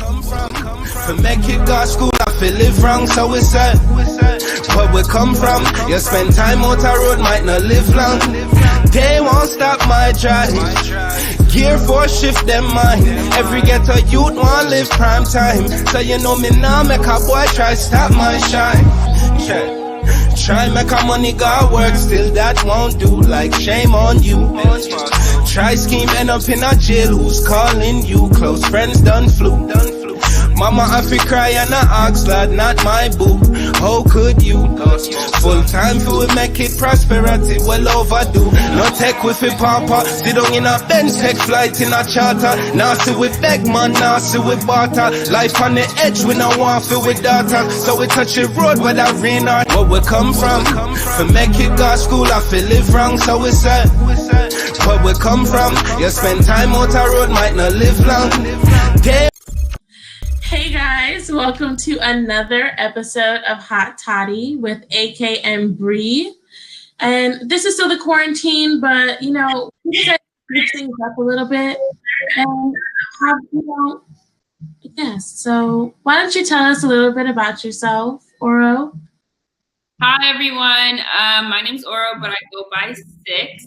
come from. To make it go school, I feel live wrong, so we said. Where we come from, you spend time out the road, might not live long. They won't stop my drive. Gear 4 shift them mind. Every ghetto youth want live prime time. So you know me now make a boy try stop my shine. Try make a money go work, still that won't do. Like shame on you. Try scheme, end up in a jail. Who's calling you? Close friends done flew. Mama I fi cry and I ask, lad, not my boo. How could you? Full time for we make it prosperity well overdue. No tech with it papa, sit down in a Benz tech flight in a charter. Now see we beg man, now see we barter. Life on the edge, we no want feel with data. So we touch the road where that rain or where we come from. To make it go school, I feel live wrong, so we said. Where we come from, you spend time out the road, might not live long. Hey guys, welcome to another episode of Hot Tottie with AK and Bree. And this is still the quarantine, but we decided to mix things up a little bit. And so why don't you tell us a little bit about yourself, Oro? Hi everyone, my name's Oro, but I go by Six.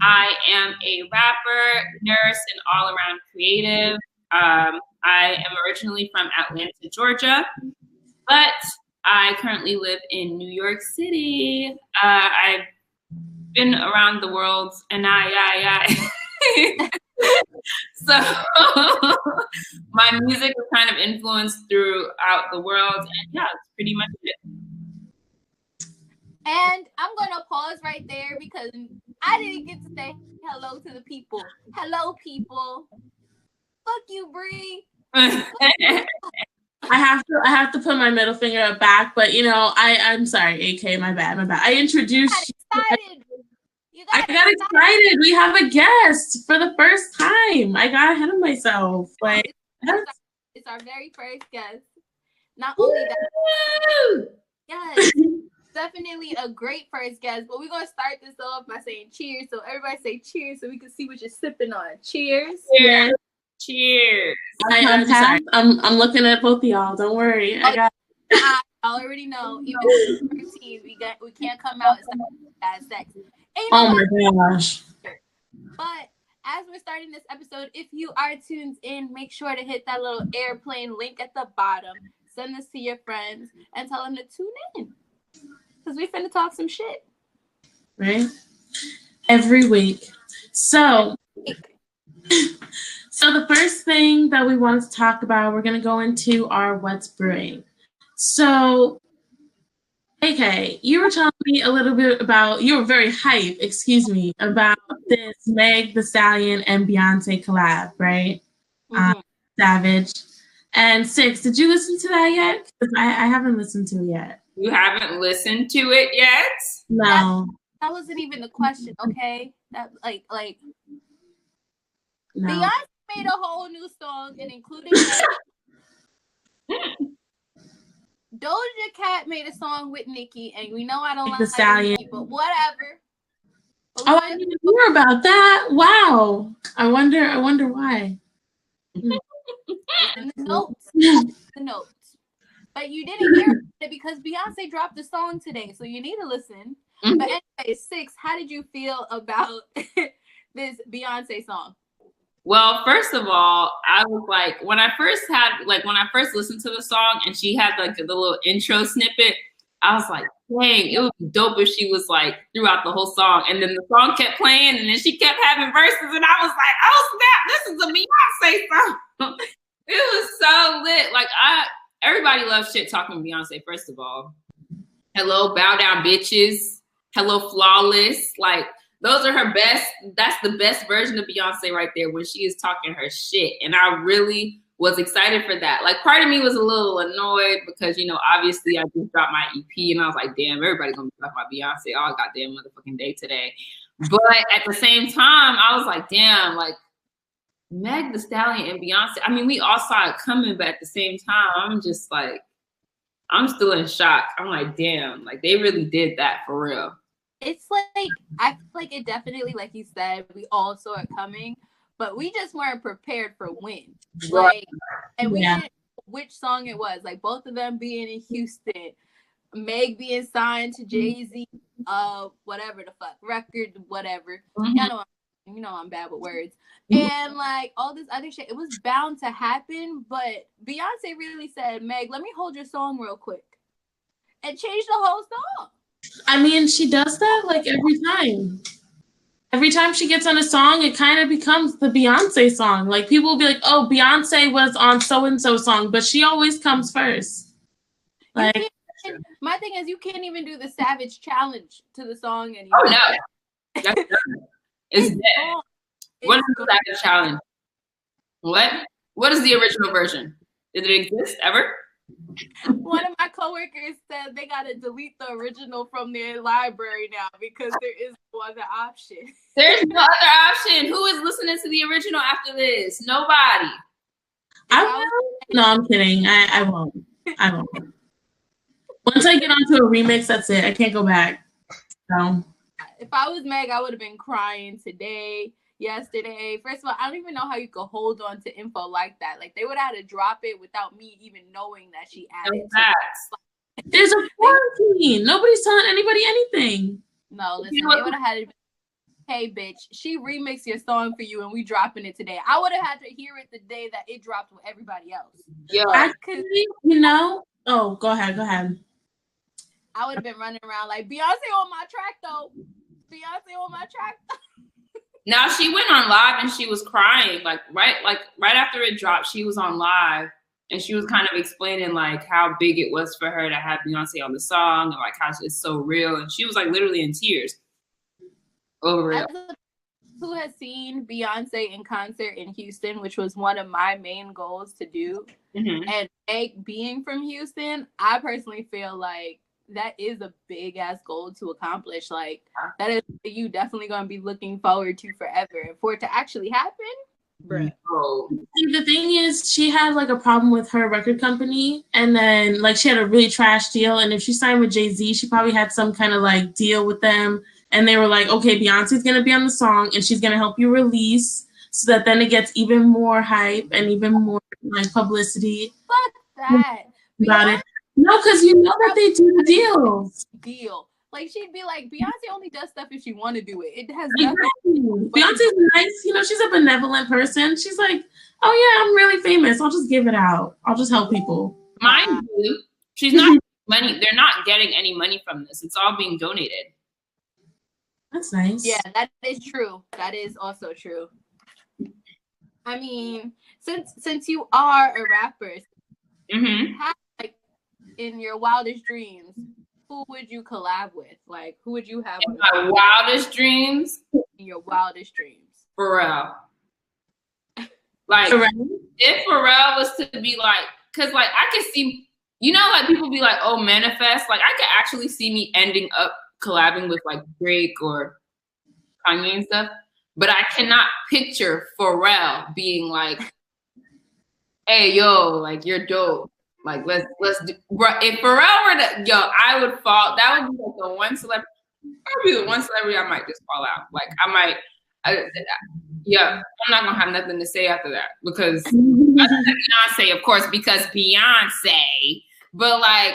I am a rapper, nurse, and all-around creative. I am originally from Atlanta, Georgia, but I currently live in New York City. I've been around the world, and so my music is kind of influenced throughout the world, and yeah, that's pretty much it. And I'm gonna pause right there because I didn't get to say hello to the people. Hello, people. Fuck you, Bree. I have to put my middle finger up back, but I'm sorry, AK, my bad. I introduced you. I got excited. We have a guest for the first time. I got ahead of myself. Like it's our very first guest. Not only that, yes, definitely a great first guest. But we're gonna start this off by saying cheers. So everybody say cheers, so we can see what you're sipping on. Cheers. Cheers. Cheers. I'm sorry. I'm looking at both of y'all. Don't worry. I already know. Even with 13, we can't come out as sex. Oh my gosh. But as we're starting this episode, if you are tuned in, make sure to hit that little airplane link at the bottom. Send this to your friends and tell them to tune in. Because we finna talk some shit. Right? Every week. So the first thing that we wanted to talk about, we're going to go into our What's Brewing. So, AK, you were telling me a little bit about, you were very hype, about this Meg Thee Stallion and Beyonce collab, right? Mm-hmm. Savage. And Six, did you listen to that yet? Because I haven't listened to it yet. You haven't listened to it yet? No. That wasn't even the question, okay? That like No. Beyonce made a whole new song and including Doja Cat made a song with Nicki, and we know I don't like the Stallion, Nicki, but whatever. I didn't hear about that. Wow. I wonder why. It's in the notes. The notes. But you didn't hear it because Beyonce dropped the song today, so you need to listen. Mm-hmm. But anyway, Six, how did you feel about this Beyonce song? Well, first of all, I was like, when I first listened to the song and she had like the little intro snippet, I was like, dang, it would be dope if she was like throughout the whole song. And then the song kept playing and then she kept having verses and I was like, oh snap, this is a Beyonce song. It was so lit. Like everybody loves shit talking Beyonce, first of all. Hello, bow down bitches. Hello, flawless. Like, those are her best. That's the best version of Beyonce right there when she is talking her shit. And I really was excited for that. Like, part of me was a little annoyed because, obviously I just dropped my EP and I was like, damn, everybody gonna be talking about Beyonce all goddamn motherfucking day today. But at the same time, I was like, damn, like Meg Thee Stallion and Beyonce. I mean, we all saw it coming, but at the same time, I'm just like, I'm still in shock. I'm like, damn, like they really did that for real. It's like, I feel like it definitely, like you said, we all saw it coming, but we just weren't prepared for when. Right. Like, and we didn't know which song it was. Like both of them being in Houston, Meg being signed to Jay-Z, whatever the fuck record, whatever. You know I'm bad with words. And like all this other shit, it was bound to happen. But Beyonce really said, Meg, let me hold your song real quick, and changed the whole song. I mean, she does that like every time. Every time she gets on a song, it kind of becomes the Beyonce song. Like people will be like, "Oh, Beyonce was on so and so song," but she always comes first. Like my thing is, you can't even do the Savage Challenge to the song anymore. Oh no, that's done. It's dead. What is the Savage Challenge? What is the original version? Did it exist ever? One of my coworkers said they gotta delete the original from their library now because there is no other option. There's no other option. Who is listening to the original after this? Nobody. No, I'm kidding. I won't. I won't. Once I get onto a remix, that's it. I can't go back. So if I was Meg, I would have been crying today, yesterday. First of all, I don't even know how you could hold on to info like that. Like they would have had to drop it without me even knowing that she added. There's a quarantine. Nobody's telling anybody anything. No, listen, they would have had to be, hey bitch, she remixed your song for you and we dropping it today. I would have had to hear it the day that it dropped with everybody else. Yeah. Actually, you know, oh, go ahead. I would have been running around like, Beyonce on my track though. Beyonce on my track though. Now she went on live and she was crying, like right after it dropped, she was on live and she was kind of explaining like how big it was for her to have Beyonce on the song and like how it's so real, and she was like literally in tears over it. Who has seen Beyonce in concert in Houston, which was one of my main goals to do, and Meg being from Houston, I personally feel like that is a big ass goal to accomplish. Like that is you definitely gonna be looking forward to forever. And for it to actually happen, bruh. See, the thing is, she had like a problem with her record company, and then like she had a really trash deal. And if she signed with Jay-Z, she probably had some kind of like deal with them. And they were like, okay, Beyonce's gonna be on the song, and she's gonna help you release, so that then it gets even more hype and even more like publicity. Fuck that. About it. No, because you know that they do the deal. Like she'd be like, Beyonce only does stuff if she want to do it. It has exactly. nothing. Beyonce's nice. You know, she's a benevolent person. She's like, oh yeah, I'm really famous. I'll just give it out. I'll just help people. Mind you, she's not money. They're not getting any money from this. It's all being donated. That's nice. Yeah, that is true. That is also true. I mean, since you are a rapper, how, like in your wildest dreams, who would you collab with? Like, who would you have? In my wildest dreams? In your wildest dreams. Pharrell. Like, if Pharrell was to be like, because like I could see, you know, like people be like, oh, manifest. Like I could actually see me ending up collabing with like Drake or Kanye and stuff. But I cannot picture Pharrell being like, hey, yo, like you're dope. Like let's do. If Pharrell were to, I would fall. That would be like the one celebrity. That would be the one celebrity I might just fall out. Like I might, I'm not gonna have nothing to say after that because Beyonce, of course, because Beyonce. But like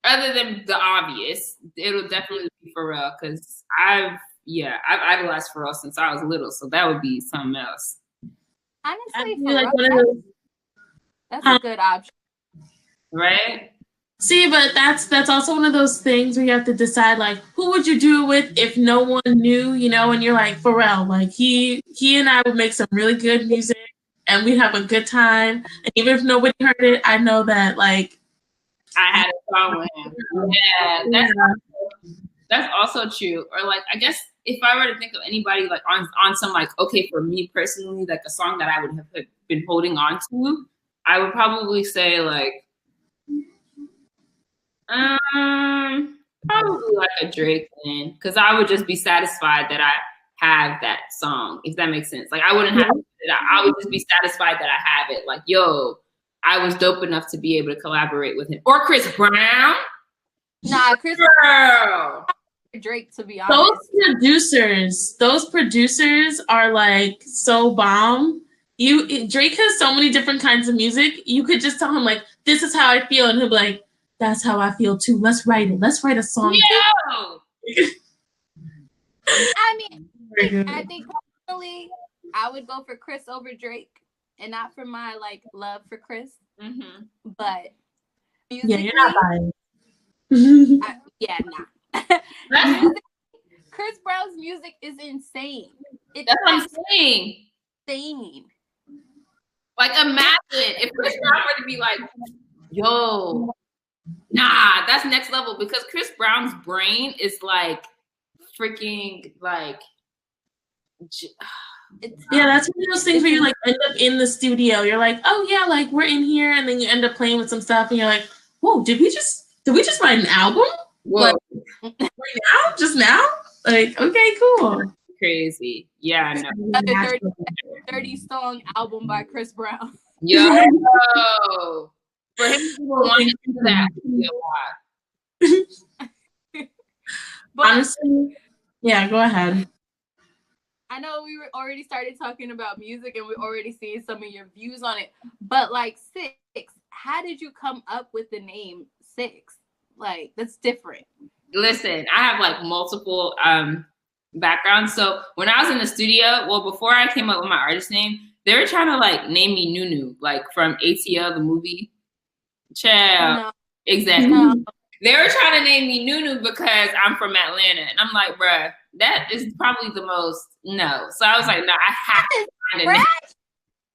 other than the obvious, it'll definitely be Pharrell because I've idolized Pharrell since I was little, so that would be something else. Honestly, Pharrell, that's a good option. Right? See, but that's also one of those things where you have to decide, like, who would you do it with if no one knew, you know, and you're like, Pharrell, like, he and I would make some really good music, and we'd have a good time, and even if nobody heard it, I know that, like, I had a song with him. Yeah, that's also true. Or, like, I guess if I were to think of anybody, like, on some, like, okay, for me personally, like, a song that I would have been holding on to, I would probably say, like, probably like a Drake thing, because I would just be satisfied that I have that song, if that makes sense. Like I wouldn't have to do that. I would just be satisfied that I have it. Like, yo, I was dope enough to be able to collaborate with him. Or Chris Brown. Nah, Chris Brown. Drake, to be honest. Those producers are like so bomb. Drake has so many different kinds of music. You could just tell him like, "This is how I feel," and he'll be like, "That's how I feel too. Let's write it. Let's write a song." Yeah. I mean, I think personally, I would go for Chris over Drake, and not for my like love for Chris, but musically, you're not biased. Nah. Chris Brown's music is insane. That's what I'm saying. Insane. Like, imagine if Chris Brown were to be like, "Yo, nah, that's next level," because Chris Brown's brain is like freaking like. That's one of those things where you like end up in the studio. You're like, "Oh yeah, like we're in here," and then you end up playing with some stuff, and you're like, "Whoa, did we just write an album? Whoa. Like right now, just now? Like, okay, cool." Crazy. Yeah, I know. Another 30 song album by Chris Brown. Yo. For him to want to do that would be a lot. But honestly, yeah, go ahead. I know we were already started talking about music and we're already seeing some of your views on it. But like Six, how did you come up with the name Six? Like, that's different. Listen, I have like multiple backgrounds. So when I was in the studio, well, before I came up with my artist name, they were trying to like name me Nunu, like from ATL, the movie. Child. No. Exactly. No. They were trying to name me Nunu because I'm from Atlanta. And I'm like, bruh, that is probably the most, no. So I was like, no, I have to find a name.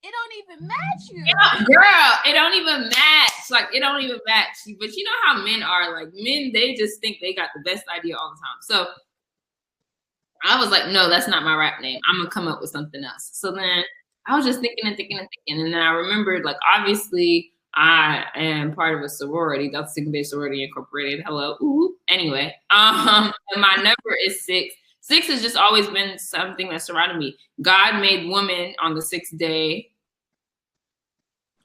It don't even match you. Girl, it don't even match. Like, it don't even match. But you know how men are. Like, men, they just think they got the best idea all the time. So I was like, no, that's not my rap name. I'm going to come up with something else. So then I was just thinking. And then I remembered, like, obviously, I am part of a sorority. That's Sigma Bay Sorority Incorporated. Hello. Ooh. Anyway, and my number is 6. 6 has just always been something that surrounded me. God made woman on the 6th day.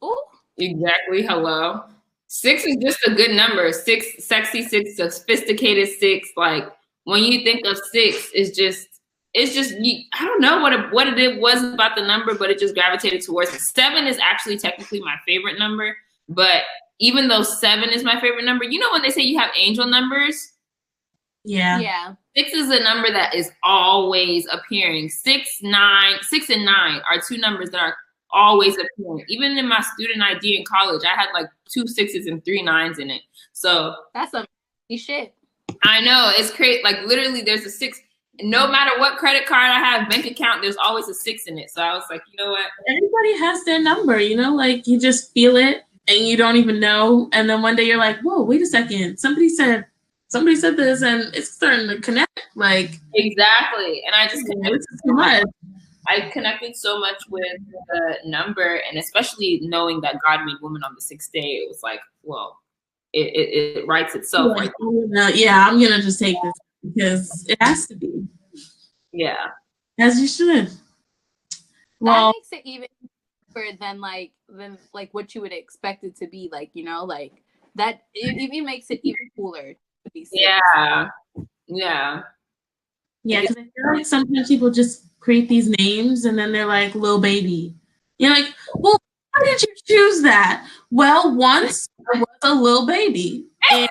Ooh. Exactly. Hello. 6 is just a good number. 6, sexy 6, sophisticated 6. Like, when you think of 6, it's just I don't know what it was about the number, but it just gravitated towards it. 7 is actually technically my favorite number, but even though 7 is my favorite number, you know when they say you have angel numbers? Yeah. 6 is a number that is always appearing. 6 and 9 are 2 numbers that are always appearing. Even in my student ID in college, I had like 2 6s and 3 9s in it. So that's some shit. I know, it's crazy. Like, literally, there's a 6. No matter what credit card I have, bank account, there's always a 6 in it. So I was like, you know what? Everybody has their number, you know, like you just feel it and you don't even know. And then one day you're like, whoa, wait a second. Somebody said this and it's starting to connect. Like, exactly. And I just connected so much. I connected so much with the number, and especially knowing that God made woman on the 6th day, it was like, well, it writes itself. Like, yeah, I'm gonna just take this because it has to be. Yeah, as you should. Well, that makes it even deeper than what you would expect it to be. Like, you know, like that. It even makes it even cooler to be safe. Yeah. Because I feel like sometimes people just create these names and then they're like Lil Baby. You're like, well, why did you choose that? Well, once I was a little baby. And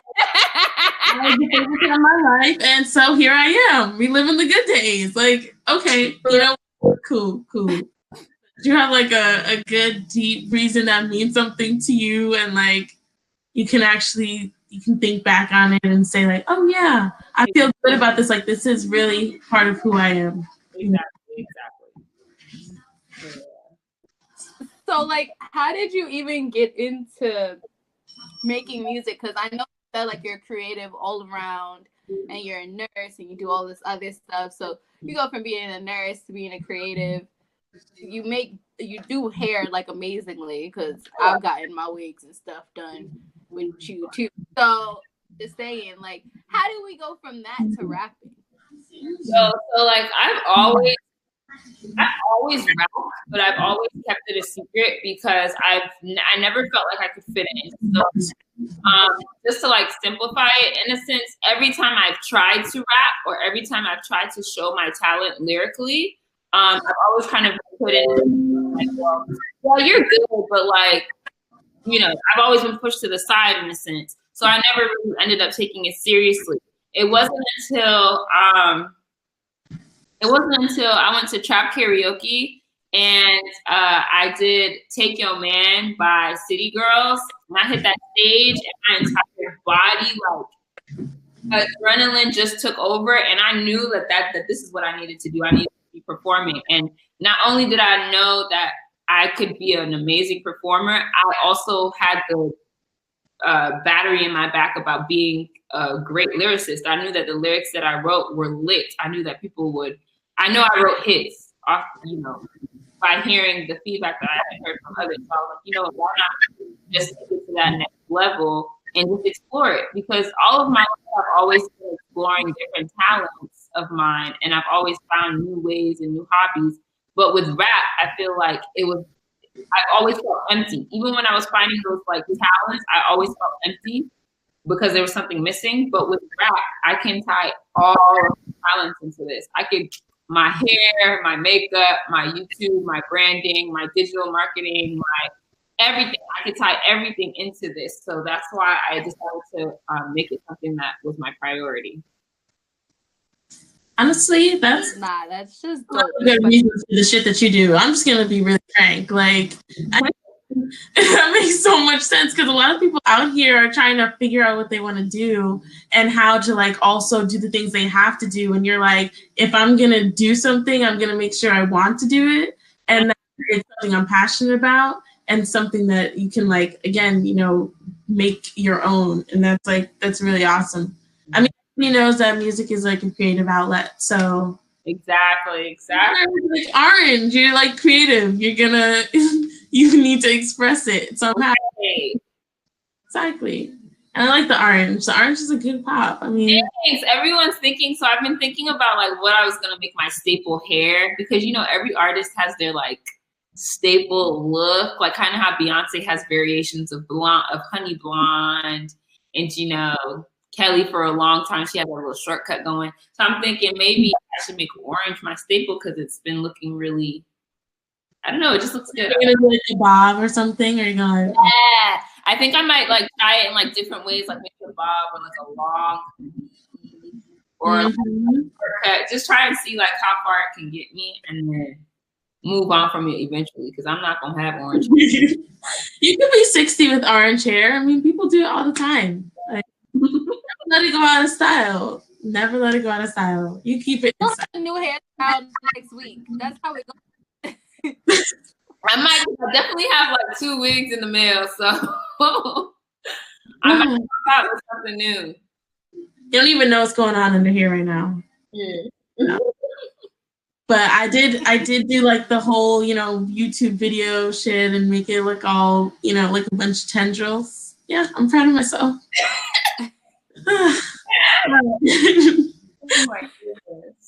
I was in my life, and so here I am, reliving the good days. Like, okay, you know, cool. Do you have like a good deep reason that means something to you, and like you can think back on it and say like, oh yeah, I feel good about this. Like, this is really part of who I am. Exactly. So, like, how did you even get into making music? Because I know that like you're creative all around, and you're a nurse, and you do all this other stuff. So you go from being a nurse to being a creative. You do hair like amazingly, because I've gotten my wigs and stuff done with you too. So just saying, like, how do we go from that to rapping? So like I've always rapped, but I've always kept it a secret because I never felt like I could fit it in. So just to like simplify it, in a sense, every time I've tried to rap or every time I've tried to show my talent lyrically, I've always kind of put in like, well, you're good, but like, you know, I've always been pushed to the side in a sense. So I never really ended up taking it seriously. It wasn't until I went to trap karaoke and I did Take Your Man by City Girls. And I hit that stage and my entire body, like adrenaline just took over. And I knew that this is what I needed to do. I needed to be performing. And not only did I know that I could be an amazing performer, I also had the battery in my back about being a great lyricist. I knew that the lyrics that I wrote were lit. I knew that people would, I know I wrote hits off, you know, by hearing the feedback that I had heard from others. So I was like, you know, why not just take it to that next level and just explore it? Because all of my life I've always been exploring different talents of mine, and I've always found new ways and new hobbies. But with rap, I feel like I always felt empty. Even when I was finding those like talents, I always felt empty because there was something missing. But with rap, I can tie all of the talents into this. I could, my hair, my makeup, my YouTube, my branding, my digital marketing, my everything. I could tie everything into this. So that's why I decided to make it something that was my priority. Honestly, that's just dope. Good reason for the shit that you do. I'm just gonna be really frank. Like, that makes so much sense because a lot of people out here are trying to figure out what they want to do and how to like also do the things they have to do. And you're like, if I'm gonna do something, I'm gonna make sure I want to do it, and that it's something I'm passionate about and something that you can like again, you know, make your own. And that's really awesome. I mean, everybody knows that music is like a creative outlet. So exactly. Like Orange, you're like creative. You're gonna you need to express it somehow. Okay. Exactly. And I like the Orange. The Orange is a good pop. I mean, thanks. Everyone's thinking. So I've been thinking about like what I was gonna make my staple hair, because you know every artist has their like staple look, like kind of how Beyonce has variations of blonde, of honey blonde, and you know. Kelly for a long time, she had a little shortcut going. So I'm thinking maybe I should make orange my staple because it's been looking really, I don't know, it just looks good. You're gonna do like a bob or something, or you're gonna yeah. I think I might like try it in like different ways, like make a bob or like a long or like a shortcut. Just try and see like how far it can get me and then move on from it eventually because I'm not gonna have orange. You could be 60 with orange hair. I mean, people do it all the time. Like, let it go out of style. Never let it go out of style. You keep it inside. New hairstyle next week. That's how it goes. I definitely have like 2 wigs in the mail, so I might come out with something new. You don't even know what's going on under here right now. Yeah. No. But I did do like the whole, you know, YouTube video shit and make it look all, you know, like a bunch of tendrils. Yeah, I'm proud of myself. Oh my goodness.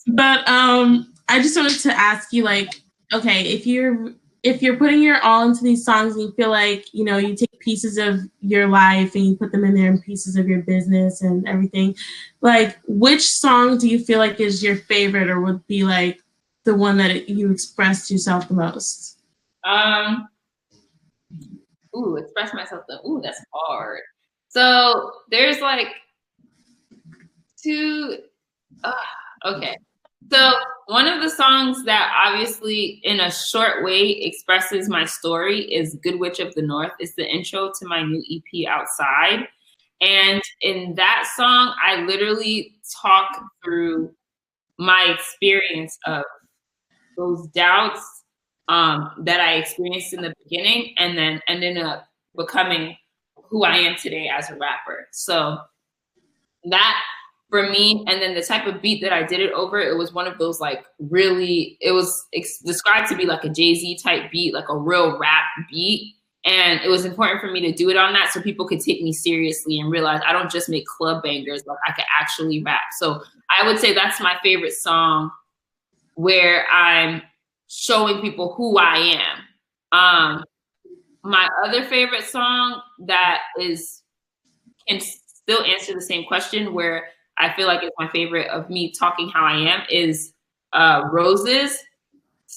But I just wanted to ask you, like, okay, if you're putting your all into these songs and you feel like, you know, you take pieces of your life and you put them in there and pieces of your business and everything, like, which song do you feel like is your favorite or would be like the one that you expressed yourself the most? Express myself. That's hard. So there's like two. Okay. So one of the songs that obviously in a short way expresses my story is Good Witch of the North. It's the intro to my new EP, Outside. And in that song, I literally talk through my experience of those doubts that I experienced in the beginning and then ended up becoming who I am today as a rapper. So that for me, and then the type of beat that I did it over, it was one of those like really, it was described to be like a Jay-Z type beat, like a real rap beat. And it was important for me to do it on that so people could take me seriously and realize I don't just make club bangers, like I could actually rap. So I would say that's my favorite song where I'm showing people who I am. My other favorite song that can still answer the same question, where I feel like it's my favorite of me talking how I am, is Roses.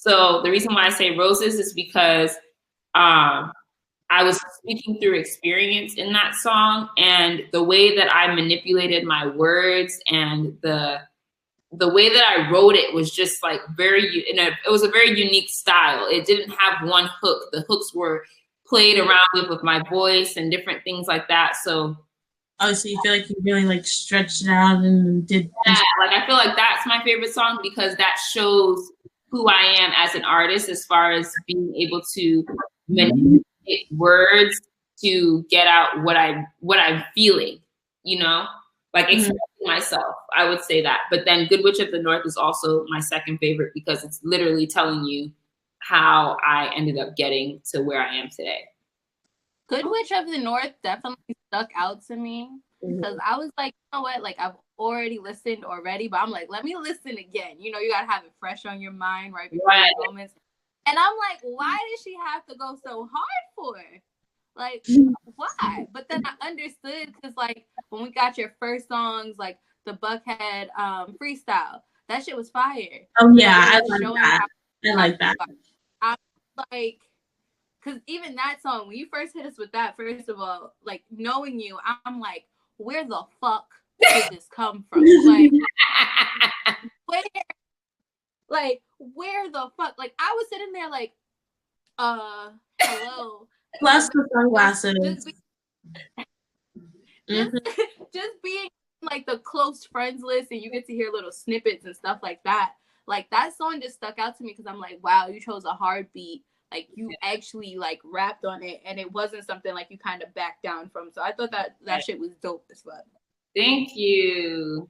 So the reason why I say roses is because I was speaking through experience in that song, and the way that I manipulated my words and the way that I wrote it was just like it was a very unique style. It didn't have one hook. The hooks were played around with my voice and different things like that. So oh, so you feel like you really like stretched it out and did like I feel like that's my favorite song because that shows who I am as an artist as far as being able to manipulate words to get out what I'm feeling, you know, like expressing myself. I would say that. But then Good Witch of the North is also my second favorite because it's literally telling you how I ended up getting to where I am today. Good Witch of the North definitely stuck out to me because I was like, you know what, like I've already listened already, but I'm like, let me listen again. You know, you gotta have it fresh on your mind right before the moments. And I'm like, why did she have to go so hard for? Like, why? But then I understood because, like, when we got your first songs, like the Buckhead freestyle, that shit was fire. Oh yeah, I like that. I'm like, because even that song, when you first hit us with that, first of all, like knowing you, I'm like, where the fuck did this come from? Like, where the fuck? Like, I was sitting there like, hello. Plus the sunglasses. Just being like the close friends list and you get to hear little snippets and stuff like that. Like, that song just stuck out to me because I'm like, wow, you chose a hard beat. Like, you actually like rapped on it and it wasn't something like you kind of backed down from. So I thought that shit was dope as fuck. Thank you.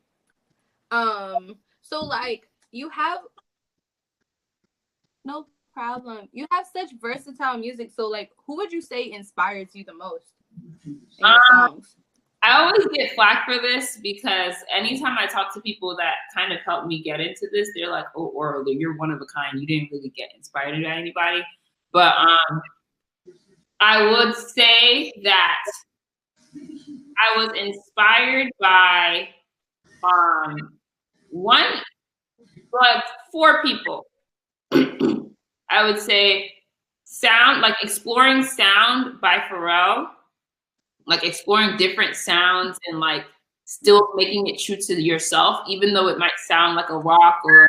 So like you have no problem. You have such versatile music. So like who would you say inspires you the most in your songs? I always get flack for this because anytime I talk to people that kind of help me get into this, they're like, oh, Oral, you're one of a kind. You didn't really get inspired by anybody. But I would say that I was inspired by four people. I would say sound, like exploring sound by Pharrell, like exploring different sounds and like still making it true to yourself, even though it might sound like a rock or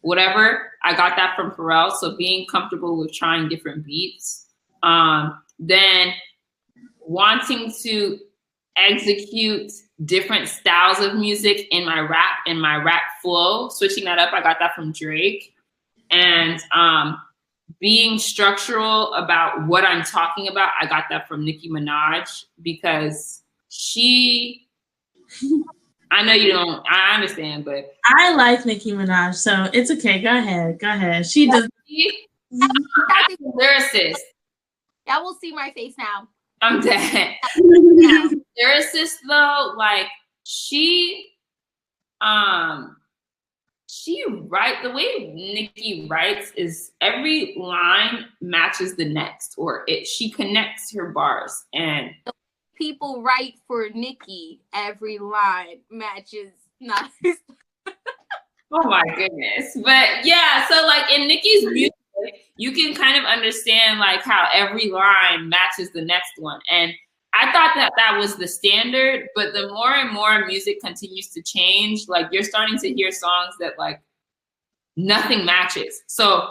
whatever. I got that from Pharrell. So being comfortable with trying different beats. Then wanting to execute different styles of music in my rap flow, switching that up. I got that from Drake. And being structural about what I'm talking about, I got that from Nicki Minaj because I know you don't, I understand, but I like Nicki Minaj, so it's okay. Go ahead. She does. Lyricist. Y'all will see my face now. I'm dead. Lyricist though, like she the way Nicki writes is every line matches the next, or she connects her bars, and people write for Nicki, every line matches not. Oh my goodness. But yeah, so like in Nicki's music, you can kind of understand like how every line matches the next one. And I thought that was the standard, but the more and more music continues to change, like you're starting to hear songs that like nothing matches. So,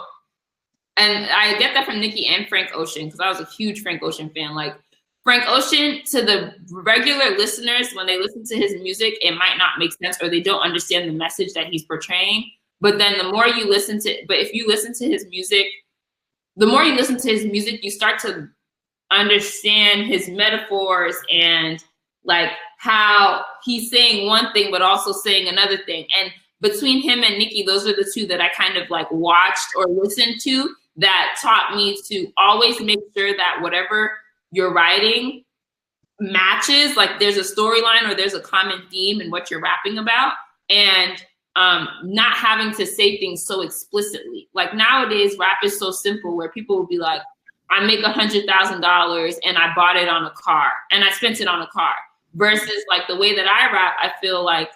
and I get that from Nicki and Frank Ocean, because I was a huge Frank Ocean fan. Like Frank Ocean, to the regular listeners, when they listen to his music, it might not make sense or they don't understand the message that he's portraying. But then the more you listen to, if you listen to his music, the more you listen to his music, you start to understand his metaphors and like how he's saying one thing, but also saying another thing. And between him and Nicki, those are the two that I kind of like watched or listened to that taught me to always make sure that whatever you're writing matches, like there's a storyline or there's a common theme in what you're rapping about, and not having to say things so explicitly. Like nowadays, rap is so simple where people will be like, I make $100,000 and I bought it on a car and I spent it on a car. Versus like the way that I rap, I feel like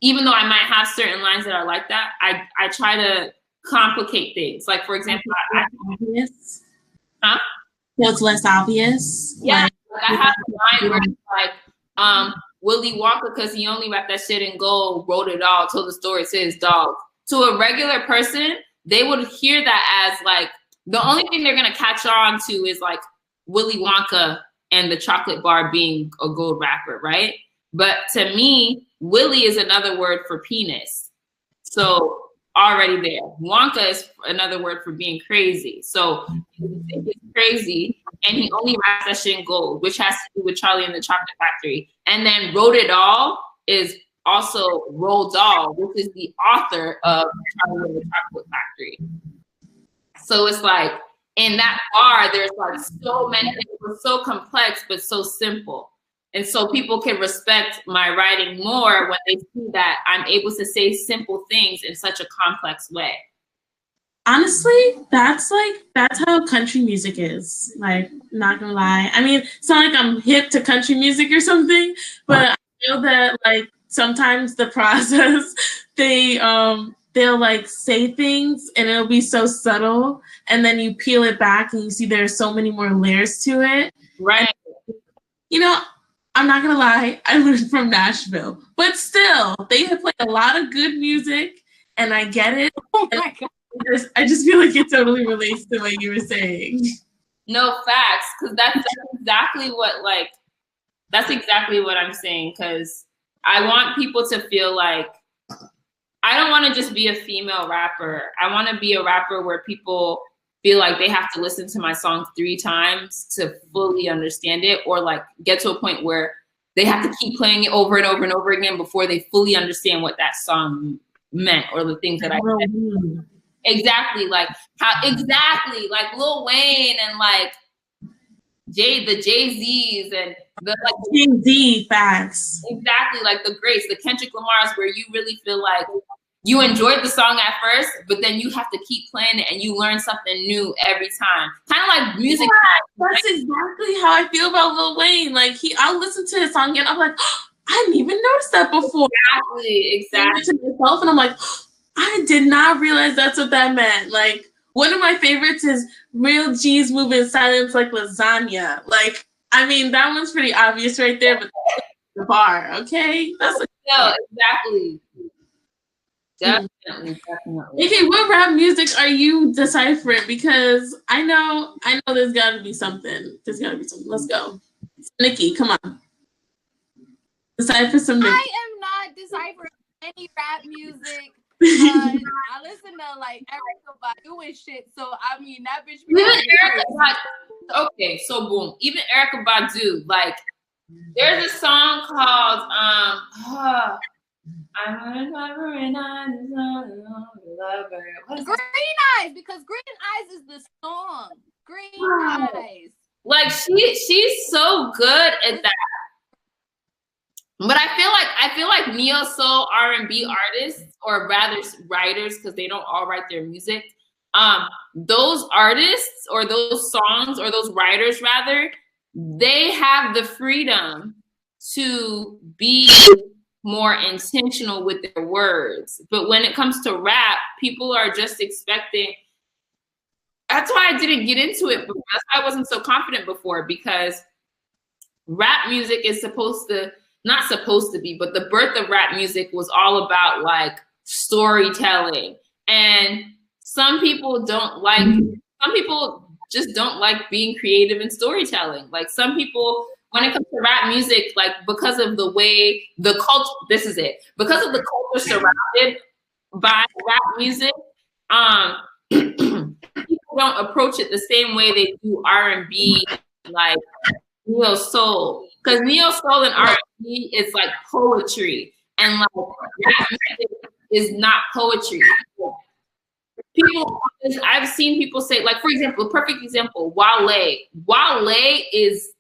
even though I might have certain lines that are like that, I try to complicate things. Like, for example, obvious. Huh? So it's less obvious. Yeah, like I have a line where it's like, Willy Wonka, because he only wrapped that shit in gold, wrote it all, told the story to his dog. To a regular person, they would hear that as like, the only thing they're gonna catch on to is like Willy Wonka and the chocolate bar being a gold wrapper, right? But to me, Willy is another word for penis. So already there. Wonka is another word for being crazy. So he's crazy, and he only wraps that shit in gold, which has to do with Charlie and the Chocolate Factory. And then Wrote It All is also Roald Dahl, which is the author of Charlie and the Chocolate Factory. So it's like in that bar, there's like so many, it was so complex but so simple. And so people can respect my writing more when they see that I'm able to say simple things in such a complex way. Honestly, that's how country music is. Like, not gonna lie. I mean, it's not like I'm hip to country music or something, but I feel that like sometimes the process, they'll like say things and it'll be so subtle, and then you peel it back and you see there's so many more layers to it. Right. And, you know, I'm not gonna lie, I lived from Nashville, but still, they have played a lot of good music, and I get it. Oh my God. I just feel like it totally relates to what you were saying. No, facts, because that's exactly what I'm saying, because I want people to feel like, I don't want to just be a female rapper. I want to be a rapper where people feel like they have to listen to my song 3 times to fully understand it, or like get to a point where they have to keep playing it over and over and over again before they fully understand what that song meant or the things that I said. Exactly, like Lil Wayne and like the Jay-Z's and the like Jay-Z facts. Exactly, like the greats, the Kendrick Lamar's, where you really feel like you enjoyed the song at first, but then you have to keep playing it and you learn something new every time. Kind of like music. Yeah, that's exactly how I feel about Lil Wayne. Like I'll listen to his song and I'm like, oh, I didn't even notice that before. Exactly. To myself, and I'm like, oh, I did not realize that's what that meant. Like, one of my favorites is Real G's Move in Silence Like Lasagna. Like, I mean, that one's pretty obvious right there, but the bar, okay? That's exactly. Definitely. Okay, what rap music are you deciphering? Because I know there's gotta be something. Let's go. Nikki, come on. Decipher some Nikki. I am not deciphering any rap music. I listen to like Erykah Badu and shit, so I mean that bitch. Okay, so boom. Even Erykah Badu, like, there's a song called I'm Green Eyes, because Green Eyes is the song. Green Eyes. Like she's so good at that. But I feel like neo soul R&B artists, or rather writers, because they don't all write their music. Those artists or those songs or those writers rather, they have the freedom to be more intentional with their words. But when it comes to rap, people are just expecting. That's why I didn't get into it before. That's why I wasn't so confident before, because rap music is not supposed to be, but the birth of rap music was all about like storytelling. And some people just don't like being creative in storytelling. Like some people, when it comes to rap music, like because of the way the culture, because of the culture surrounded by rap music, people don't approach it the same way they do R&B, like neo soul. Because neo soul and R&B is like poetry, and like rap music is not poetry. I've seen people say, like, for example, a perfect example, Wale. Wale is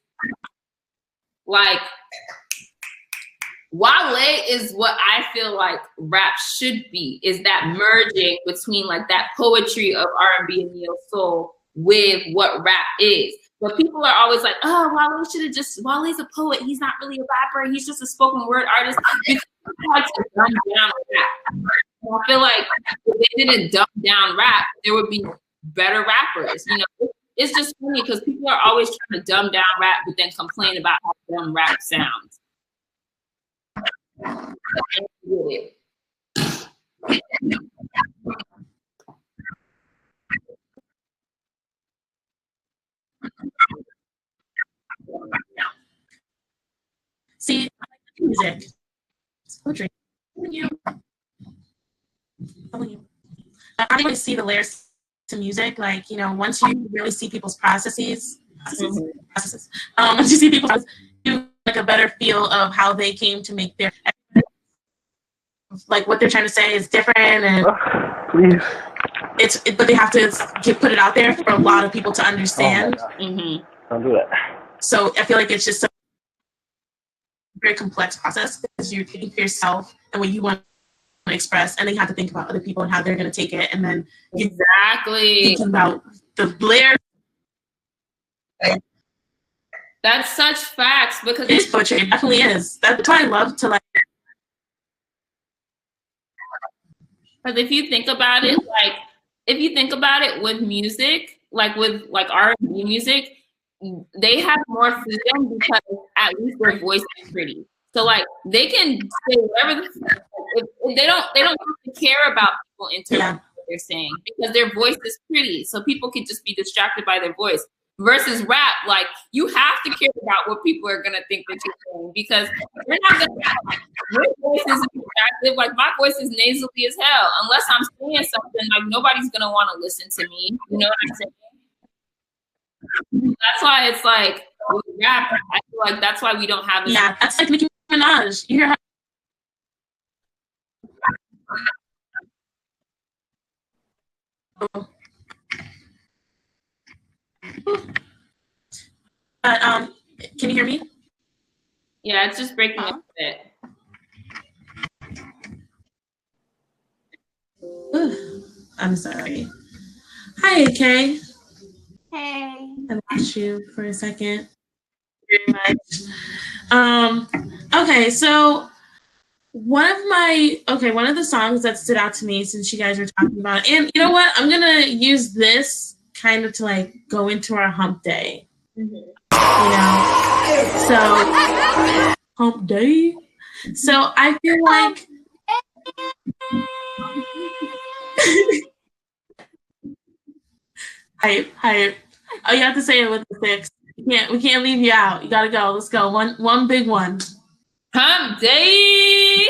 what I feel like rap should be, is that merging between like that poetry of R&B and neo soul with what rap is. But people are always like, oh, Wale's a poet. He's not really a rapper. He's just a spoken word artist. Because people like to dumb down rap. I feel like if they didn't dumb down rap, there would be better rappers. You know, it's just funny because people are always trying to dumb down rap, but then complain about how dumb rap sounds. See, I like the music. It's poetry. You. I don't really see the layers to music. Like, you know, once you really see people's processes, once you see people's processes, you like a better feel of how they came to make their, like what they're trying to say is different, and please. But they have to put it out there for a lot of people to understand. Don't do that. So I feel like it's just a very complex process because you're thinking for yourself and what you want to express, and then you have to think about other people and how they're going to take it, and then exactly thinking about the Blair. That's such facts because it's poetry. It definitely is. That's why I love to like. Because if you think about it, with music, like with like R&B music, they have more freedom because at least their voice is pretty. So like they can say whatever they don't have to care about people interpreting what they're saying because their voice is pretty. So people can just be distracted by their voice. Versus rap, like you have to care about what people are gonna think that you're saying because you're not gonna. Your voice is attractive. Like my voice is nasally as hell. Unless I'm saying something, like nobody's gonna want to listen to me. You know what I'm saying? That's why it's like with rap. I feel like that's why we don't have this. Yeah, that's like Nicki Minaj. You hear how. But can you hear me? Yeah, it's just breaking up a bit. I'm sorry. Hi, Kay. Hey. I lost you for a second. Very much. Okay, so one of the songs that stood out to me since you guys were talking about it, and you know what? I'm gonna use this kind of to like go into our hump day. You know, so hump day. So I feel like hype. Oh, you have to say it with the 6. We can't leave you out. You gotta go. Let's go. One big one. Hump day.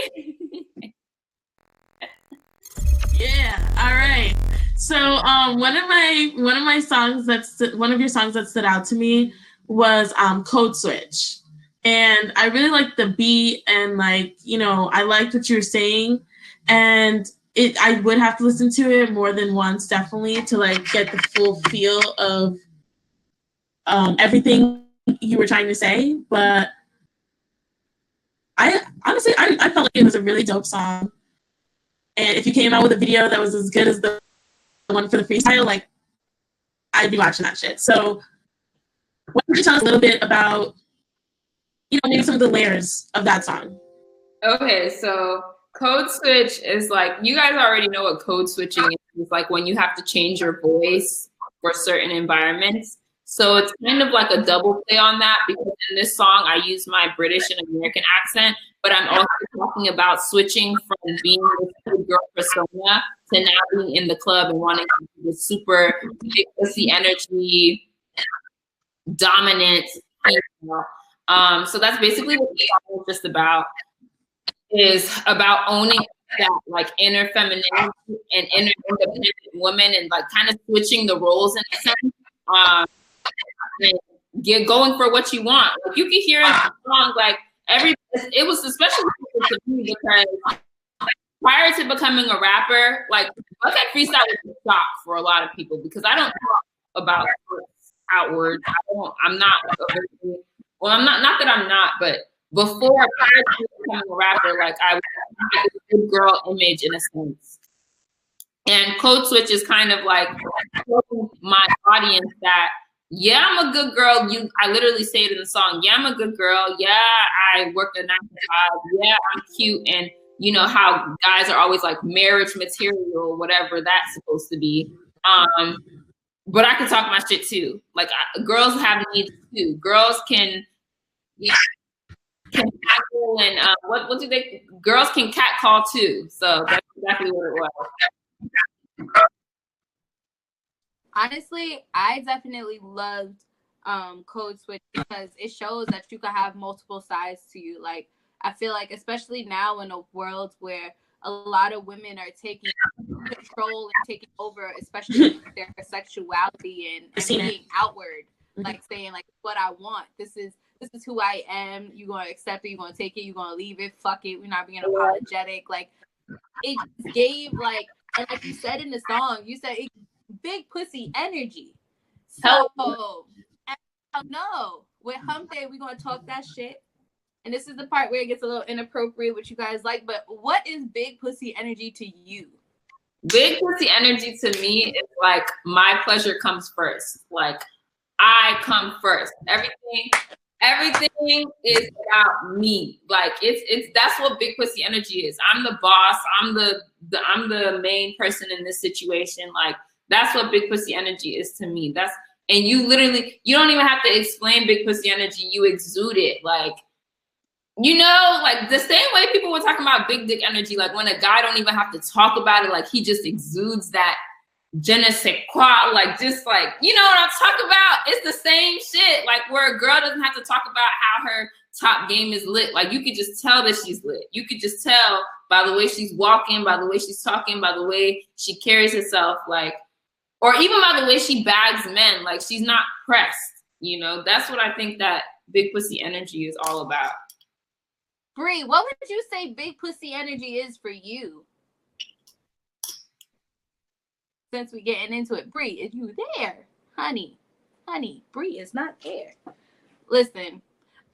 Yeah. All right. So one of your songs that stood out to me was Code Switch. And I really liked the beat and like, you know, I liked what you were saying. And I would have to listen to it more than once, definitely, to like get the full feel of everything you were trying to say. But I honestly felt like it was a really dope song. And if you came out with a video that was as good as the one for the freestyle, like I'd be watching that shit. So why don't you tell us a little bit about, you know, maybe some of the layers of that song? Okay, so code switch is like, you guys already know what code switching is. It's like when you have to change your voice for certain environments. So it's kind of like a double play on that because in this song, I use my British and American accent, but I'm also talking about switching from being this good girl persona to now being in the club and wanting to be the super pussy energy, dominant female. So that's basically what the song is just about. Is about owning that like inner femininity and inner independent woman and like kind of switching the roles in a sense. And going for what you want. Like you can hear in the song, like it was especially to me because prior to becoming a rapper, like Buckhead freestyle was a shock for a lot of people because I don't talk about outward. I'm not that I'm not, but before prior to becoming a rapper, like I was a good girl image in a sense. And code switch is kind of like showing my audience that yeah, I'm a good girl. I literally say it in the song. Yeah, I'm a good girl. Yeah, I work a 9 to 5. Yeah, I'm cute. And you know, how guys are always like marriage material, whatever that's supposed to be. But I can talk my shit too. Like girls have needs too. Girls can tackle and what do they? Girls can catcall too. So that's exactly what it was. Honestly, I definitely loved Code Switch because it shows that you can have multiple sides to you. Like I feel like, especially now in a world where a lot of women are taking control and taking over, especially their sexuality and being outward, like saying like what I want. This is who I am. You're gonna accept it, you're gonna take it, you're gonna leave it, fuck it, we're not being apologetic. Like it gave like, and like you said in the song, you said it, big pussy energy. So no, with Hump Day we're gonna talk that shit. And this is the part where it gets a little inappropriate, what you guys like, but what is big pussy energy to you? Big pussy energy to me is like my pleasure comes first. Like I come first. Everything is about me. Like it's that's what big pussy energy is. I'm the boss. I'm the main person in this situation. Like that's what big pussy energy is to me. And you don't even have to explain big pussy energy. You exude it. Like, you know, like the same way people were talking about big dick energy, like when a guy don't even have to talk about it, like he just exudes that je ne sais quoi, like just like, you know what I'm talking about? It's the same shit, like where a girl doesn't have to talk about how her top game is lit. Like you could just tell that she's lit. You could just tell by the way she's walking, by the way she's talking, by the way she carries herself, like, or even by the way she bags men, like she's not pressed, you know? That's what I think that big pussy energy is all about. Bree, what would you say big pussy energy is for you? Since we're getting into it, Bree, is you there? Honey, Bree is not there. Listen,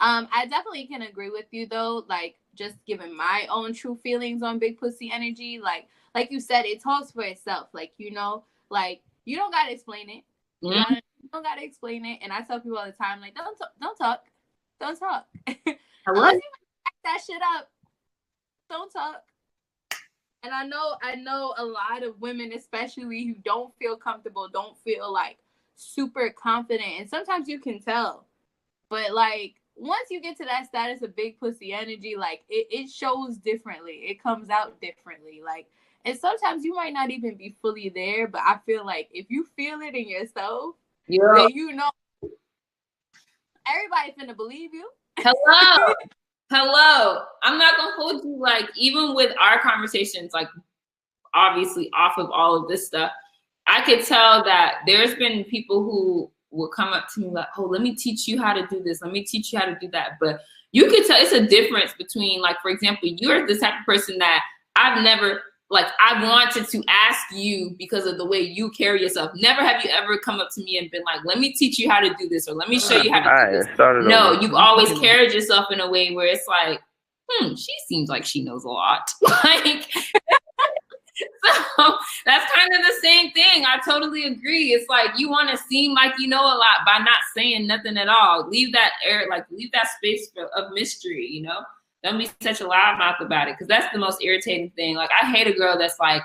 I definitely can agree with you though, like just giving my own true feelings on big pussy energy. Like you said, it talks for itself. Like, you know, like you don't gotta explain it. Mm-hmm. You don't gotta explain it. And I tell people all the time, like, don't talk. Unless you back that shit up, don't talk. And I know a lot of women, especially who don't feel comfortable, don't feel like super confident. And sometimes you can tell. But like once you get to that status of big pussy energy, like it shows differently. It comes out differently. Like, and sometimes you might not even be fully there, but I feel like if you feel it in yourself, then you know everybody's finna believe you. Hello. I'm not gonna hold you, like, even with our conversations, like obviously off of all of this stuff, I could tell that there's been people who will come up to me like, oh, let me teach you how to do this. Let me teach you how to do that. But you could tell it's a difference between, like, for example, you're the type of person that I've never, like, I wanted to ask you because of the way you carry yourself. Never have you ever come up to me and been like, let me teach you how to do this, or let me show you how to do this. No, you've always carried yourself in a way where it's like, she seems like she knows a lot. Like, so that's kind of the same thing. I totally agree. It's like you want to seem like you know a lot by not saying nothing at all. Leave that air, like leave that space of mystery, you know? Don't be such a loudmouth about it, because that's the most irritating thing. Like, I hate a girl that's like,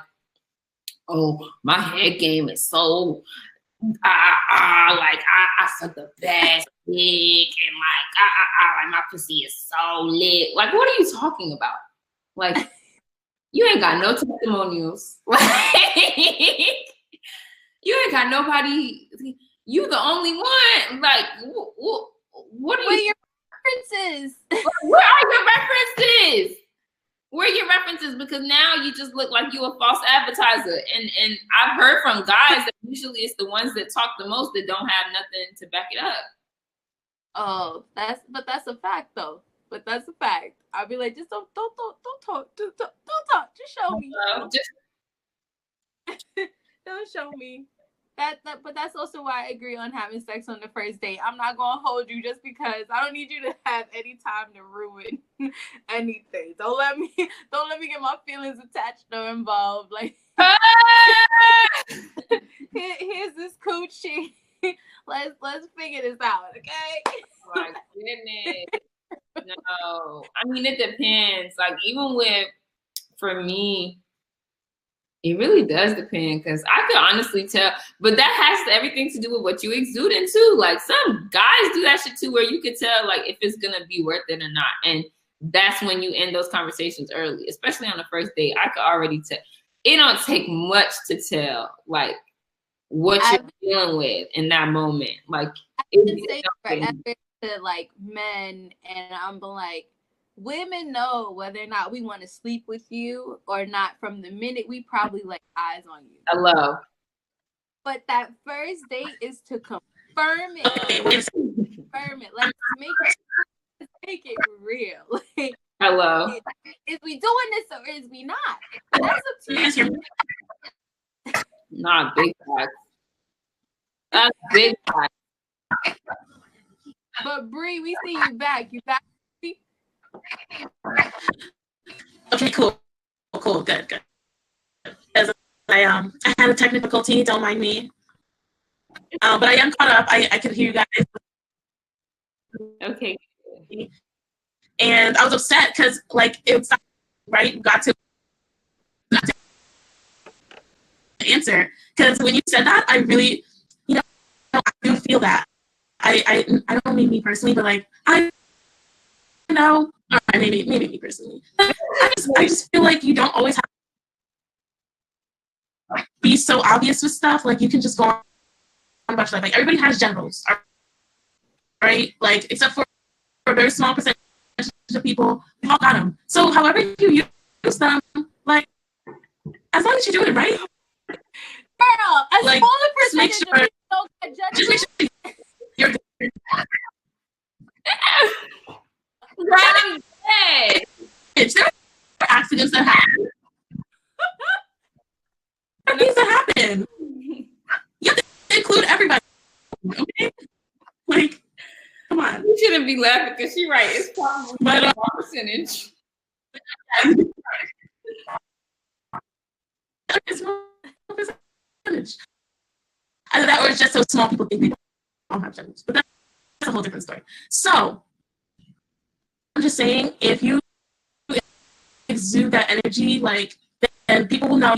oh, my head game is so, like, I suck the best dick, and like my pussy is so lit. Like, what are you talking about? Like, you ain't got no testimonials. Like, you ain't got nobody. You the only one. Like, what are you? References. Where are your references? Where are your references? Because now you just look like you a false advertiser. And I've heard from guys that usually it's the ones that talk the most that don't have nothing to back it up. Oh, that's a fact though. But that's a fact. I'll be like, just don't talk. Just talk. Just show me. Don't show me. But that's also why I agree on having sex on the first date. I'm not gonna hold you just because I don't need you to have any time to ruin anything. Don't let me get my feelings attached or involved. Like, here's this coochie. Let's figure this out, okay? Oh my goodness. No, I mean, it depends. Like, even with for me, it really does depend, because I could honestly tell, but that has everything to do with what you exude into. Like some guys do that shit too, where you could tell like if it's gonna be worth it or not. And that's when you end those conversations early, especially on the first date. I could already tell. It don't take much to tell like what you're dealing with in that moment. Like I've been saying forever to like men, and I'm like, women know whether or not we want to sleep with you or not from the minute we probably lay eyes on you. Hello. But that first date is to confirm it. Confirm it. Like make it real. Like, hello. Is we doing this or is we not? That's up to you. Not big facts. That's big facts. But Bree, we see you back. You back? Okay, cool, good. As I had a technical difficulty, don't mind me. But I am caught up. I can hear you guys. Okay. And I was upset because like it was right. Got to answer, because when you said that, I really, I do feel that. I don't mean me personally, but like I know, or maybe me personally. I just feel like you don't always have to be so obvious with stuff. Like you can just go on about your life. Like everybody has genitals, right? Like except for a very small percentage of people, we all got them. So however you use them, like as long as you're doing it right. Girl, a like, smaller percentage of people got just make sure you're good. Right. Hey. There are accidents that happen. There are things that happen. You have to include everybody. Okay? Like, come on. You shouldn't be laughing because she's right. It's probably a percentage. It's a percentage. Either that or it's just so small people think they don't have genitals. But that's a whole different story. So, I'm just saying, if you exude that energy, like, then people will know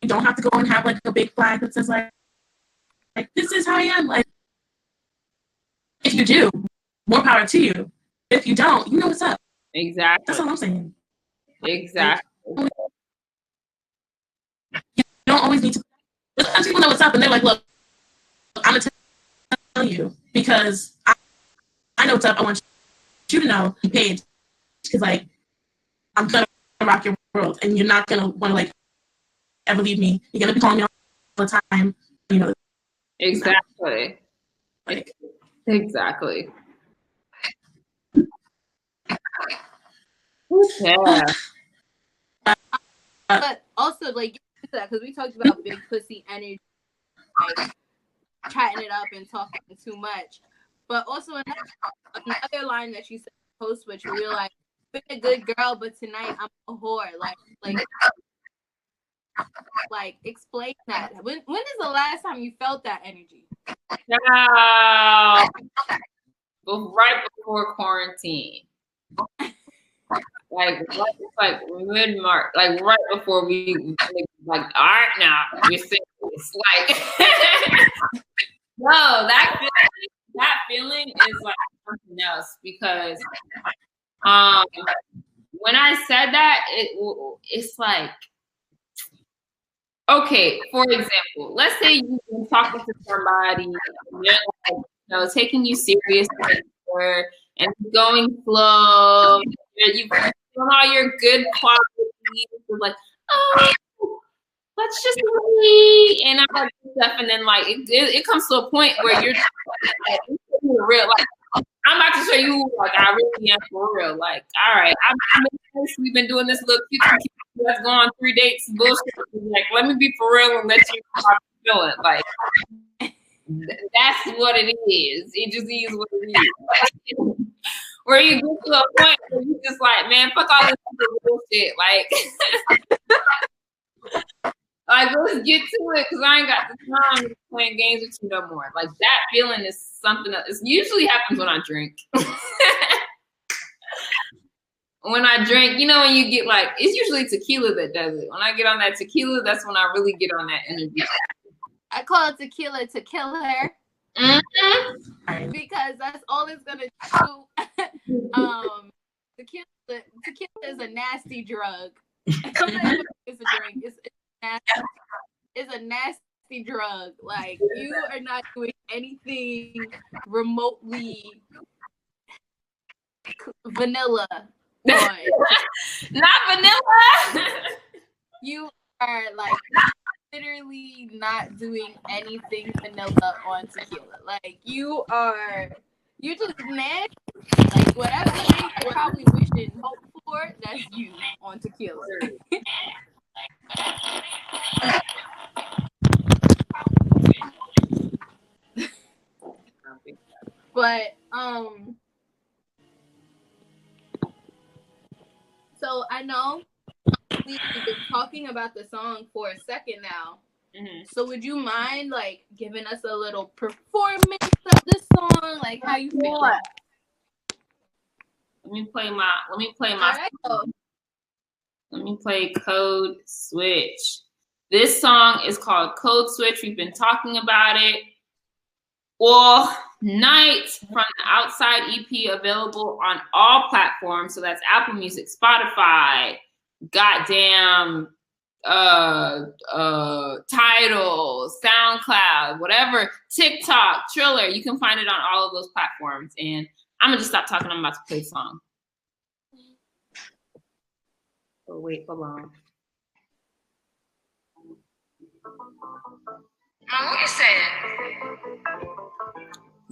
you don't have to go and have like a big flag that says like this is how I am. Like, if you do, more power to you. If you don't, you know what's up. Exactly. That's all I'm saying. Exactly. Like, you don't always need to. Sometimes people know what's up, and they're like, "Look, I'm gonna tell you because I know what's up. I want you to know, Paige, because like I'm gonna rock your world, and you're not gonna want to like ever leave me. You're gonna be calling me all the time, you know." Exactly. Like, exactly. Yeah. But also, like, because we talked about big pussy energy, like chatting it up and talking too much. But also another line that you said post, which we were like, been a good girl, but tonight I'm a whore. Like explain that. When is the last time you felt that energy? Wow. Right before quarantine. Like mid-March, like right before we like, all right, now we're serious. Like, no, that feeling is like something else, because when I said that, it's like, okay, for example, let's say you've been talking to somebody, and they're like, taking you serious, and going slow. You've done all your good qualities. Like, oh, let's just wait, and all that stuff. And then like it comes to a point where you're like, real. Like, I'm about to show you, like, I really am for real. Like, all right, we've been doing this little cute. Let's go on 3 dates. Bullshit. Like, let me be for real and let you know how I'm feeling. Like, that's what it is. It just is what it is. Where you get to a point where you just like, man, fuck all this bullshit. Like, let's get to it, because I ain't got the time to be playing games with you no more. Like, that feeling is something that usually happens when I drink. when I drink, you know, when you get like, it's usually tequila that does it. When I get on that tequila, that's when I really get on that energy. I call it tequila to kill her. Mm-hmm. Because that's all it's gonna do. Tequila is a nasty drug. It's a drink. It's a nasty drug. Like, you are not doing anything remotely vanilla. Not vanilla. You are like literally not doing anything vanilla on tequila. Like, you're just nasty. Like, whatever you're probably wishing, hope for, that's you on tequila. But so I know we've been talking about the song for a second now. Mm-hmm. So would you mind like giving us a little performance of this song? Like, how you feel? Let me play my Let me play Code Switch. This song is called Code Switch. We've been talking about it all night. From the Outside EP, available on all platforms. So that's Apple Music, Spotify, goddamn Tidal, SoundCloud, whatever, TikTok, Triller. You can find it on all of those platforms. And I'm gonna just stop talking. I'm about to play the song. Oh, wait, hold on. What you saying?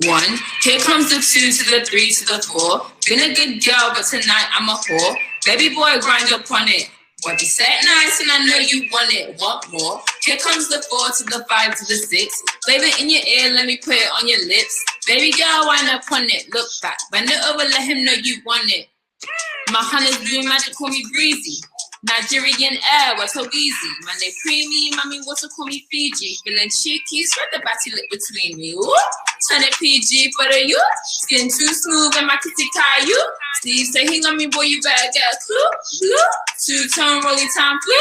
1, here comes the 2 to the 3 to the 4. Been a good girl, but tonight I'm a whore. Baby boy, grind up on it. What you said nice, and I know you want it. Want more? Here comes the 4 to the 5 to the 6. Flavor in your ear, let me put it on your lips. Baby girl, wind up on it. Look back, bend it over, let him know you want it. My honey's blue magic, call me breezy. Nigerian air, what's so easy? My name creamy, mommy wants to call me Fiji. Feeling cheeky, spread the batty lip between me. Ooh, turn it PG for the youth. Skin too smooth and my kitty Caillou. Steve say he love me, boy, you better get a clue. Blue, two-tone rolling time flu.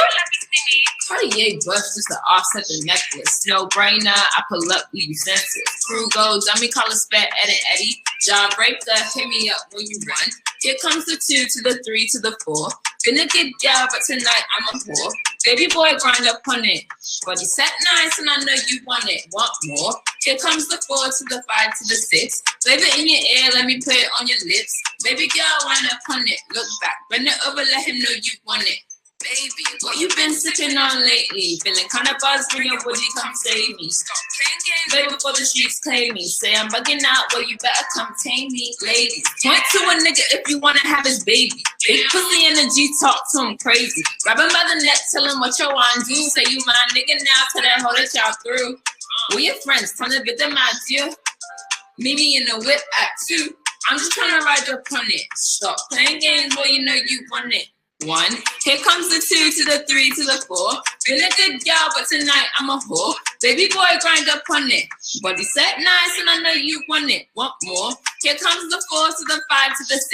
Cartier brush just to offset the necklace. No brainer, I pull up, leave you senseless. Crew go, dummy, call a spare Eddie. Jawbreaker, hit me up when you run. Here comes the 2 to the 3 to the 4. Been a good girl, but tonight I'm a whore. Baby boy, grind up on it. Body set nice, and I know you want it. Want more? Here comes the 4 to the 5 to the 6. Flavor in your ear, let me put it on your lips. Baby girl, wind up on it. Look back, bend it over, let him know you want it. Baby, what you been sipping on lately? Feeling kinda buzzed, bring your body, come save me. Stop playing games, baby, before the streets claim me. Say I'm bugging out, well, you better come tame me. Ladies, point to a nigga if you wanna have his baby. Big pussy energy, talk to him crazy. Grab him by the neck, tell him what you want to do. Say you my nigga now, tell that hoe that y'all through. We your friends, time to bid them adieu. Meet me in the whip at 2. I'm just trying to ride up on it. Stop playing games, boy, you know you want it. 1, here comes the 2 to the 3 to the 4. Been a good girl, but tonight I'm a whore. Baby boy, grind up on it. Body set nice, and I know you want it. Want more? Here comes the 4 to the 5 to the 6.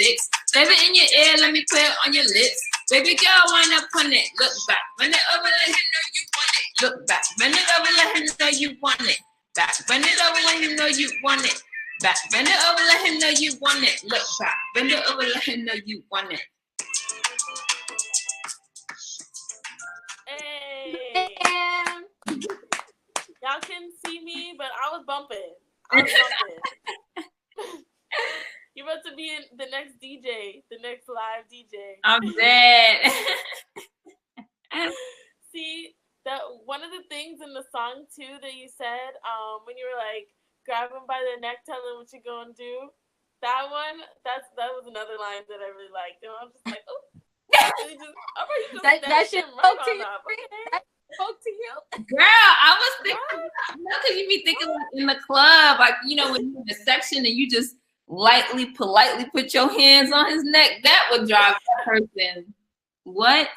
Flavor in your ear, let me put it on your lips. Baby girl, wind up on it. Look back, bend it over, let him know you want it. Look back, bend it over, let him know you want it. Back, bend it over, let him know you want it. Back, bend it over, let him know you want it. Look back, bend it over, let him know you want it. Hey. Y'all couldn't see me, but I was bumping. You're about to be in the next DJ, the next live DJ. I'm dead. See, that one of the things in the song too that you said, when you were like, grab him by the neck, tell him what you're gonna do. That one, that was another line that I really liked. And I'm just like, oh. That shit spoke to you. Spoke to you, girl. I was thinking, because you be thinking in the club, like, you know, when you're in the section and you just politely put your hands on his neck. That would drive that person. What?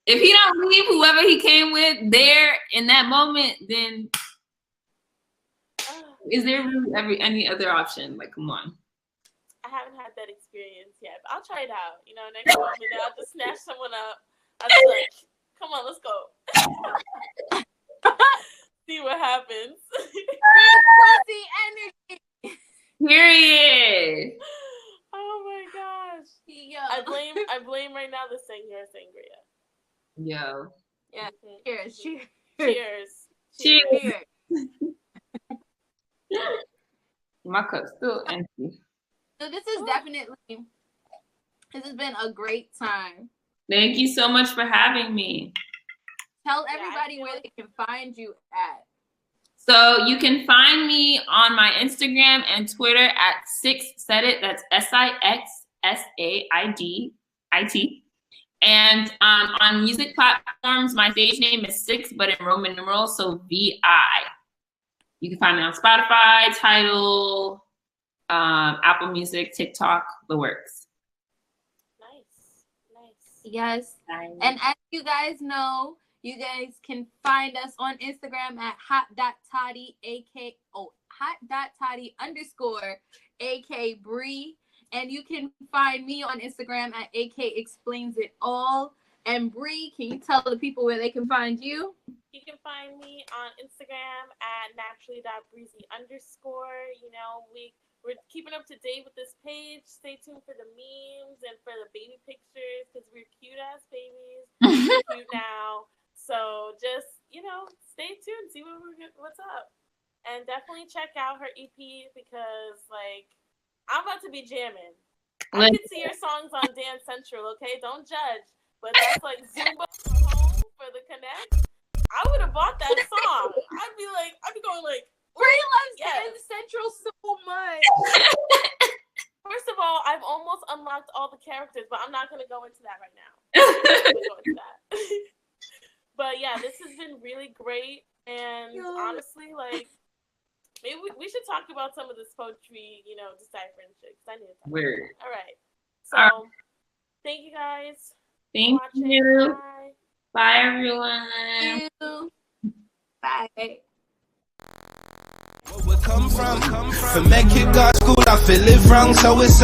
If he don't leave whoever he came with there in that moment, then is there really any other option? Like, come on. I haven't had that experience yet, but I'll try it out. You know, next moment I'll just snatch someone up. I'll be like, come on, let's go. See what happens. Pussy energy. Period. Oh my gosh. Yo. I blame right now the sangria. Yo. Yeah. Cheers. Cheers. Cheers. My cup's still empty. So this has been a great time. Thank you so much for having me. Tell everybody where they can find you at. So you can find me on my Instagram and Twitter at SixSaidIt. That's SixSaidit. And on music platforms, my stage name is Six, but in Roman numerals, so VI. You can find me on Spotify, Tidal, Apple Music, TikTok, the works. Nice. Yes. Nice. And as you guys know, you guys can find us on Instagram at hot.toddy, hot.toddy _AK Bree. And you can find me on Instagram at AK Explains It All. And Bree, can you tell the people where they can find you? You can find me on Instagram at naturally.breezy_. You know, we're keeping up to date with this page. Stay tuned for the memes and for the baby pictures because we're cute ass babies. We're cute now. So just, you know, stay tuned, see what's up. And definitely check out her EP because, like, I'm about to be jamming. I can see your songs on Dance Central, okay? Don't judge. But that's like Zumba for home for the connect. I would have bought that song. I'd be going like, Brie loves Dance Central so much. First of all, I've almost unlocked all the characters, but I'm not gonna go into that right now. But yeah, this has been really great, and honestly, like, maybe we should talk about some of this poetry, you know, deciphering shit, because I need to talk about it. All right. So, thank you guys. Thank you. Bye, everyone. Thank you. Bye. Where we come from make it God school, I feel live wrong, so it's